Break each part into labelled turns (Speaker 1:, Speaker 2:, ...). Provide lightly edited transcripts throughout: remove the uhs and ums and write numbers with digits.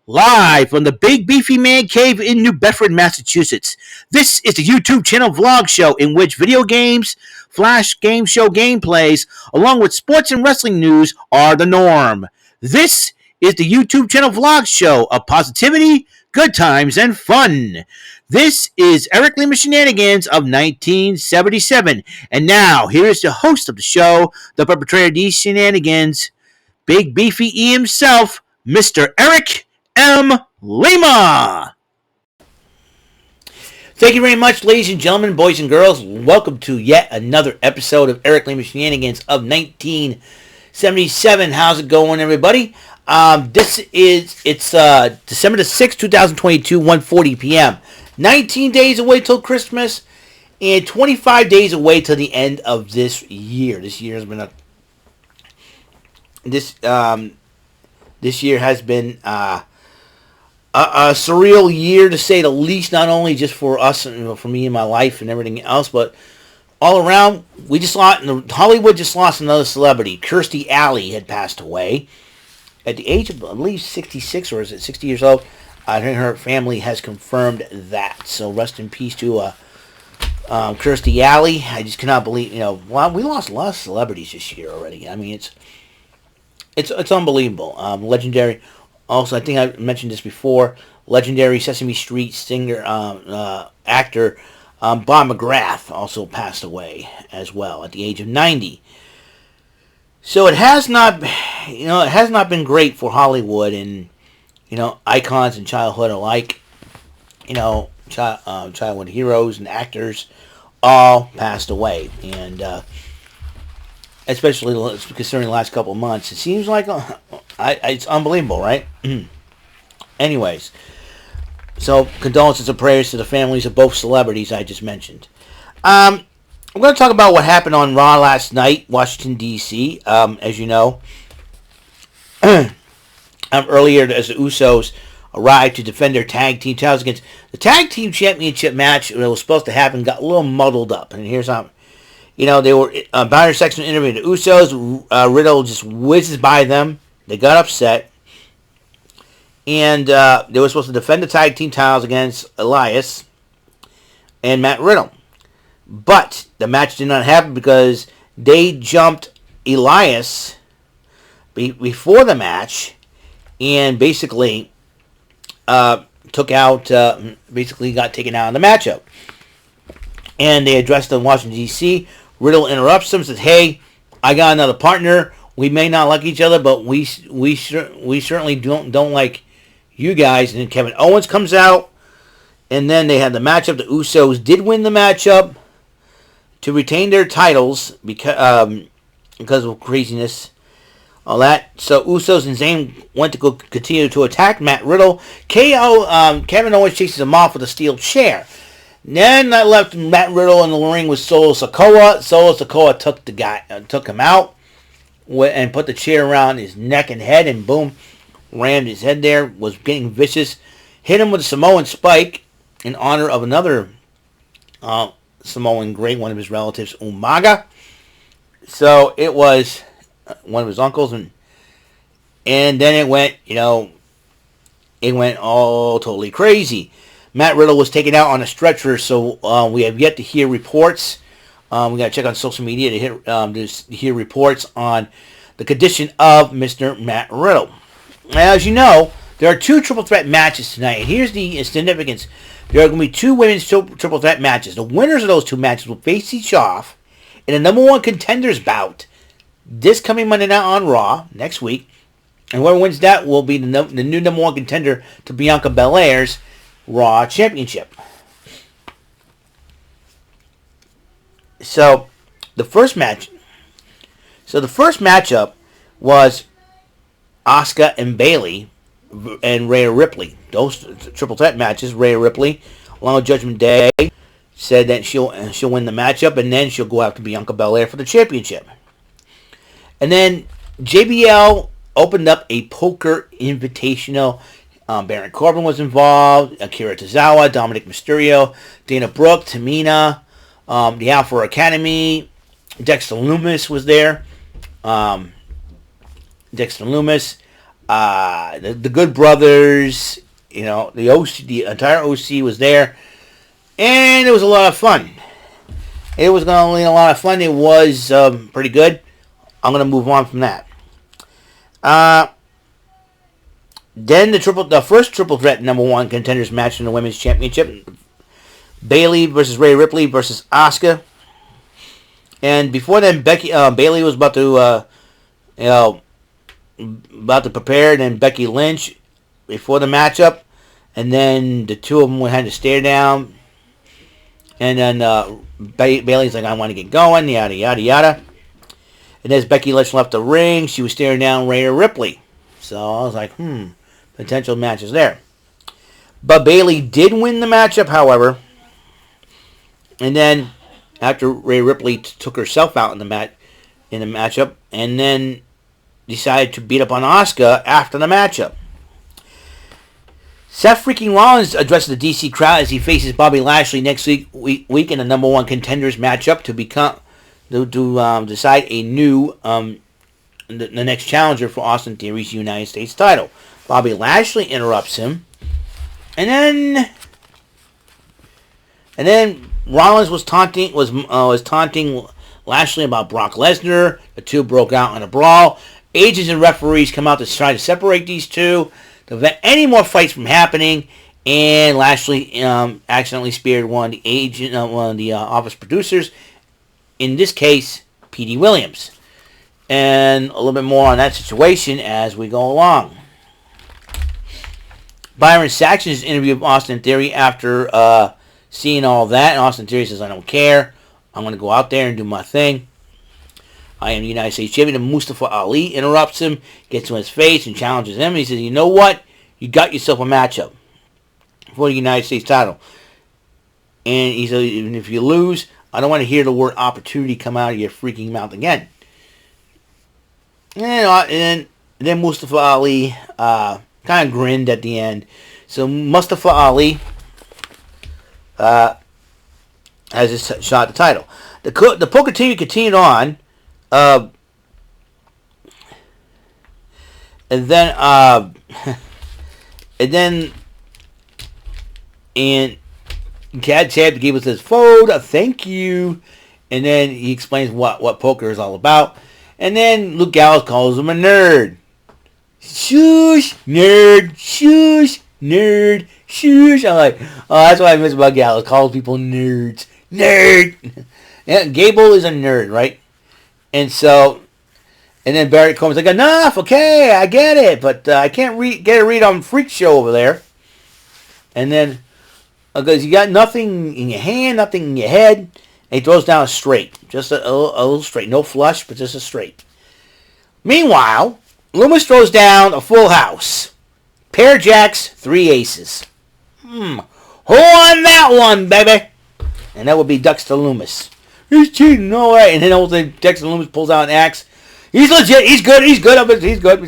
Speaker 1: Live from the Big Beefy Man Cave in New Bedford, Massachusetts. This is the YouTube channel vlog show in which video games, flash game show gameplays, along with sports and wrestling news are the norm. This is the YouTube channel vlog show of positivity, good times, and fun. This is Eric Lima Shenanigans of 1977. And now, here's the host of the show, the perpetrator of these shenanigans, Big Beefy E himself, Mr. Eric M. Lima. Thank you very much, ladies and gentlemen, boys and girls. Welcome to yet another episode of Eric Lima Shenanigans of 1977. How's it going, everybody? It's December the 6th, 2022, 1:40 p.m. 19 days away till Christmas and 25 days away till the end of this year. This year has been a surreal year, to say the least, not only just for us, for me and my life and everything else, but all around. Hollywood just lost another celebrity. Kirstie Alley had passed away at the age of, I believe, 66, or is it 60 years old? I think her family has confirmed that. So rest in peace to Kirstie Alley. I just cannot believe, we lost a lot of celebrities this year already. I mean, it's unbelievable. Legendary. Also, I think I mentioned this before, legendary Sesame Street singer, actor, Bob McGrath also passed away as well at the age of 90. So it has not been great for Hollywood, and, icons in childhood alike, childhood heroes and actors all passed away. And, especially considering the last couple of months, it seems like it's unbelievable, right? Anyways, so condolences and prayers to the families of both celebrities I just mentioned. I'm going to talk about what happened on Raw last night, Washington, D.C. As you know, earlier as the Usos arrived to defend their tag team titles against the tag team championship match that was supposed to happen, got a little muddled up. And here's how. They were Byron Saxton interviewing the Usos. Riddle just whizzes by them. They got upset. And they were supposed to defend the tag team titles against Elias and Matt Riddle. But the match did not happen because they jumped Elias before the match and basically got taken out of the matchup. And they addressed them in Washington, D.C. Riddle interrupts them, says, "Hey, I got another partner. We may not like each other, but we certainly don't like you guys." And then Kevin Owens comes out, and then they had the matchup. The Usos did win the matchup to retain their titles because of craziness, all that. So Usos and Zayn went to go continue to attack Matt Riddle. Kevin Owens chases him off with a steel chair. Then I left Matt Riddle in the ring with Solo Sikoa. Solo Sikoa took him out and put the chair around his neck and head, and boom, rammed his head there. Was getting vicious. Hit him with a Samoan spike in honor of another Samoan great, one of his relatives, Umaga. So it was one of his uncles, and then it went all totally crazy. Matt Riddle was taken out on a stretcher, so we have yet to hear reports. We got to check on social media to hear reports on the condition of Mr. Matt Riddle. Now, as you know, there are two triple threat matches tonight, and here's the significance. There are going to be two women's triple threat matches. The winners of those two matches will face each off in a number one contenders bout this coming Monday night on Raw next week, and whoever wins that will be the new number one contender to Bianca Belair's Raw Championship. So the first matchup was Asuka and Bayley and Rhea Ripley. Those triple threat matches. Rhea Ripley, along with Judgment Day, said that she'll win the matchup, and then she'll go after Bianca Belair for the championship. And then JBL opened up a poker invitational. Baron Corbin was involved, Akira Tozawa, Dominic Mysterio, Dana Brooke, Tamina, the Alpha Academy, Dexter Lumis was there. Dexter Lumis, The Good Brothers, the OC, the entire OC was there, and it was a lot of fun. It was going to be a lot of fun. It was pretty good. I'm going to move on from that. Then the first triple threat number one contenders match in the women's championship: Bayley versus Rhea Ripley versus Asuka. And before then, Bayley was about to prepare, and then Becky Lynch before the matchup, and then the two of them had to stare down, and then Bayley's like, I want to get going, yada yada yada. And as Becky Lynch left the ring, she was staring down Rhea Ripley. So I was like, potential matches there. But Bayley did win the matchup, however. And then after Rhea Ripley took herself out in the matchup, and then decided to beat up on Asuka after the matchup. Seth freaking Rollins addresses the DC crowd as he faces Bobby Lashley next week in the number one contenders matchup to decide a new the next challenger for Austin Theory's United States title. Bobby Lashley interrupts him, and then Rollins was taunting Lashley about Brock Lesnar. The two broke out in a brawl. Agents and referees come out to try to separate these two to prevent any more fights from happening. And Lashley accidentally speared one of the office producers. In this case, P.D. Williams. And a little bit more on that situation as we go along. Byron Saxton's interview with Austin Theory after seeing all that, and Austin Theory says, I don't care. I'm going to go out there and do my thing. I am the United States champion. And Mustafa Ali interrupts him, gets in his face, and challenges him. And he says, you know what? You got yourself a matchup for the United States title. And he said, even if you lose, I don't want to hear the word opportunity come out of your freaking mouth again. And then Mustafa Ali kind of grinned at the end. So Mustafa Ali has his shot at the title. The poker team continued on. And Chad Champ gave us his phone, a thank you, and then he explains what poker is all about. And then Luke Gallows calls him a nerd. Shush, nerd, shush, nerd, shush. I'm like, oh, that's what I miss about Gallows. Calls people nerds. Nerd. Yeah, Gable is a nerd, right? And then Barrett Coleman's like, enough, okay, I get it, but I can't get a read on Freak Show over there. And then, because you got nothing in your hand, nothing in your head, and he throws down a straight. Just a little straight. No flush, but just a straight. Meanwhile, Loomis throws down a full house. Pair jacks, 3 aces. Who won that one, baby? And that would be Dexter Loomis. He's cheating, no way. And then all of a sudden, Dexter Loomis pulls out an axe. He's legit. He's good. He's good.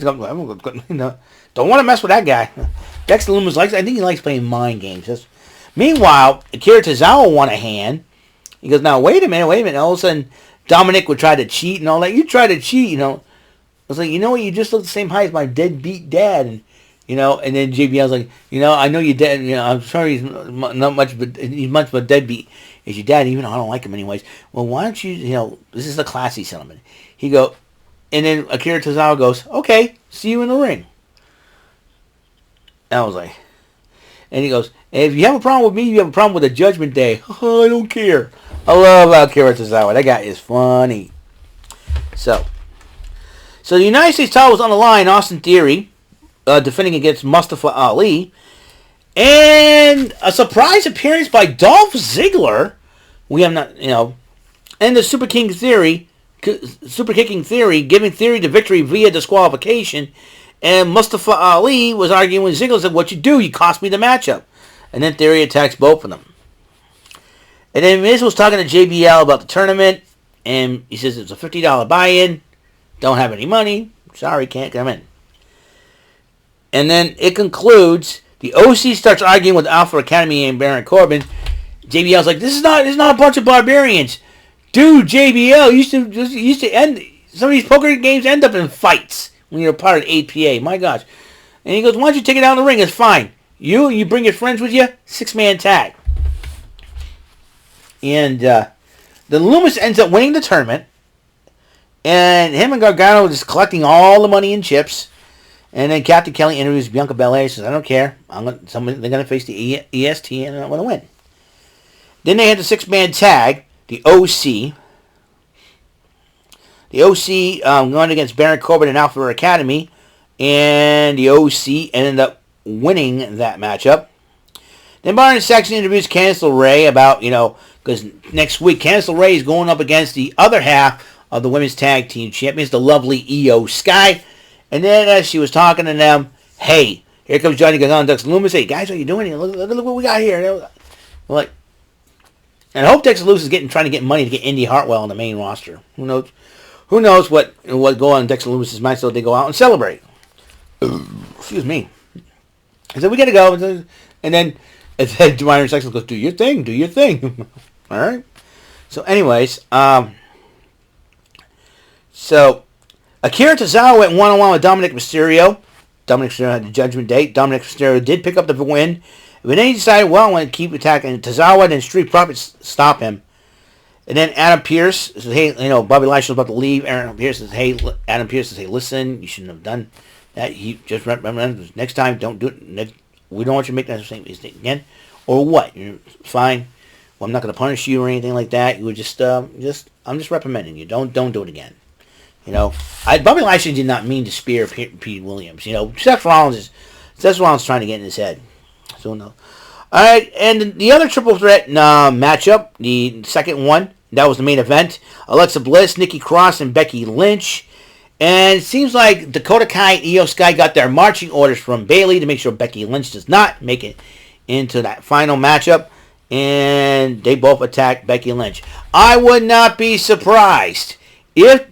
Speaker 1: Don't want to mess with that guy. Dexter Loomis I think he likes playing mind games. Meanwhile, Akira Tozawa won a hand. He goes, now, wait a minute. All of a sudden, Dominic would try to cheat and all that. You try to cheat, I was like, you know what? You just look the same height as my deadbeat dad. And then JBL's like, I know your dad, I'm sorry he's not much, but he's much of a deadbeat as your dad, even though I don't like him anyways. Well, why don't you, this is a classy settlement. And then Akira Tozawa goes, okay, see you in the ring. I was like, and he goes, if you have a problem with me, you have a problem with the Judgment Day. Oh, I don't care. I love Akira Tozawa. That guy is funny. So the United States title was on the line. Austin Theory defending against Mustafa Ali. And a surprise appearance by Dolph Ziggler. We have not, and the Super Kicking Theory, giving Theory the victory via disqualification. And Mustafa Ali was arguing with Ziggler, said, what you do? You cost me the matchup. And then Theory attacks both of them. And then Miz was talking to JBL about the tournament. And he says it's a $50 buy-in. Don't have any money. Sorry, can't come in. And then it concludes. The OC starts arguing with Alpha Academy and Baron Corbin. JBL's like, this is not a bunch of barbarians. Dude, JBL used to end, some of these poker games end up in fights when you're a part of APA. My gosh. And he goes, why don't you take it down the ring? It's fine. You bring your friends with you, 6-man tag. And then Loomis ends up winning the tournament. And him and Gargano are just collecting all the money and chips. And then Captain Kelly interviews Bianca Belair. Says, I don't care. They're going to face the EST and I'm going to win. Then they had the 6-man tag, the OC. The OC going against Baron Corbin and Alpha Academy. And the OC ended up winning that matchup. Then Byron Saxton introduced Candice LeRae about, because next week Candice LeRae is going up against the other half of the women's tag team champions, the lovely Io Sky. And then as she was talking to them, hey, here comes Johnny Gargano and Dexter Lumis. Hey, guys, what are you doing here? Look what we got here. Like, and I hope Dexter Lumis is trying to get money to get Indy Hartwell on the main roster. Who knows? Who knows what go on in Dexter Lumis' mind so they go out and celebrate. Excuse me. I said, we got to go. And then Byron Saxton goes, do your thing. All right. So anyways, so Akira Tozawa went one-on-one with Dominic Mysterio. Dominic Mysterio had the Judgment Day. Dominic Mysterio did pick up the win. But then he decided, well, I'm going to keep attacking Tozawa, and then Street Profits stop him. And then Adam Pearce says, hey, Bobby Lashley's about to leave. Adam Pearce says, hey, listen, you shouldn't have done that. He just remember, next time, don't do it. We don't want you to make that same mistake again. Or what? You're fine. Well, I'm not going to punish you or anything like that. You would I'm just reprimanding you. Don't do it again. Bobby Lashley did not mean to spear Pete Williams. Seth Rollins trying to get in his head. So no. All right, and the other triple threat matchup, the second one, that was the main event. Alexa Bliss, Nikki Cross, and Becky Lynch. And it seems like Dakota Kai and Io Sky got their marching orders from Bayley to make sure Becky Lynch does not make it into that final matchup. And they both attack Becky Lynch. I would not be surprised if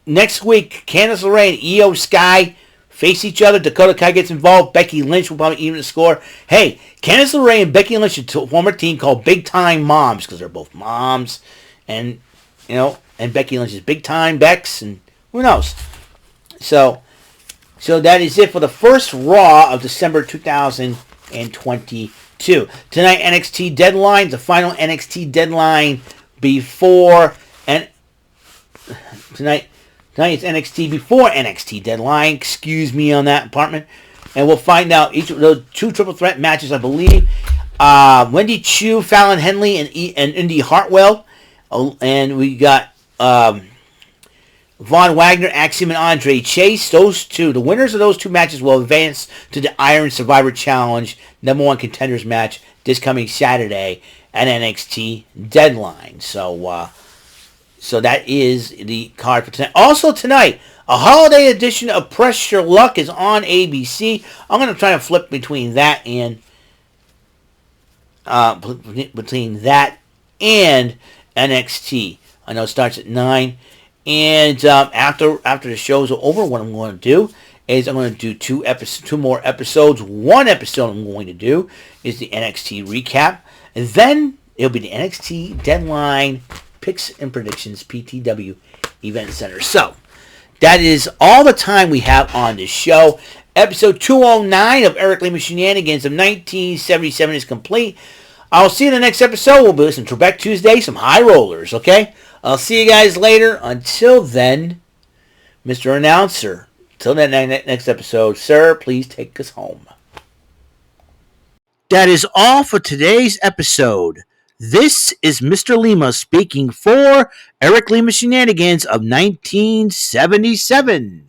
Speaker 1: next week Candice LeRae and Io Sky face each other. Dakota Kai gets involved. Becky Lynch will probably even the score. Hey, Candice LeRae and Becky Lynch should form a team called Big Time Moms because they're both moms. And, and Becky Lynch is Big Time Bex. And who knows? So that is it for the first Raw of December 2022. Tonight, NXT Deadline, the final NXT Deadline before, and tonight it's NXT before NXT Deadline. Excuse me on that department. And we'll find out each of those two triple threat matches, I believe. Wendy Chu, Fallon Henley, and Indy Hartwell. And we got Von Wagner, Axiom, and Andre Chase. Those two, the winners of those two matches will advance to the Iron Survivor Challenge #1 contenders match this coming Saturday at NXT Deadline. So that is the card for tonight. Also tonight, a holiday edition of Press Your Luck is on ABC. I'm going to try to flip between that and NXT. I know it starts at 9. And after the shows are over, what I'm going to do is I'm going to do two more episodes. One episode I'm going to do is the NXT recap. And then it'll be the NXT Deadline Picks and Predictions PTW Event Center. So, that is all the time we have on this show. Episode 209 of Eric Lima Shenanigans of 1977 is complete. I'll see you in the next episode. We'll be listening to Trebek Tuesday, some high rollers, okay? I'll see you guys later. Until then, Mr. Announcer, till that next episode, sir, please take us home. That is all for today's episode. This is Mr. Lima speaking for Eric Lima Shenanigans of 1977.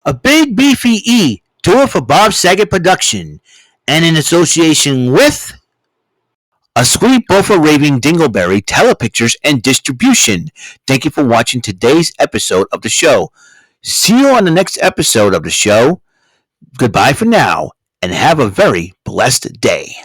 Speaker 1: A big beefy E, do it for Bob Saget Production, and in association with A Sweet Bofa Raving Dingleberry Telepictures and Distribution. Thank you for watching today's episode of the show. See you on the next episode of the show. Goodbye for now, and have a very blessed day.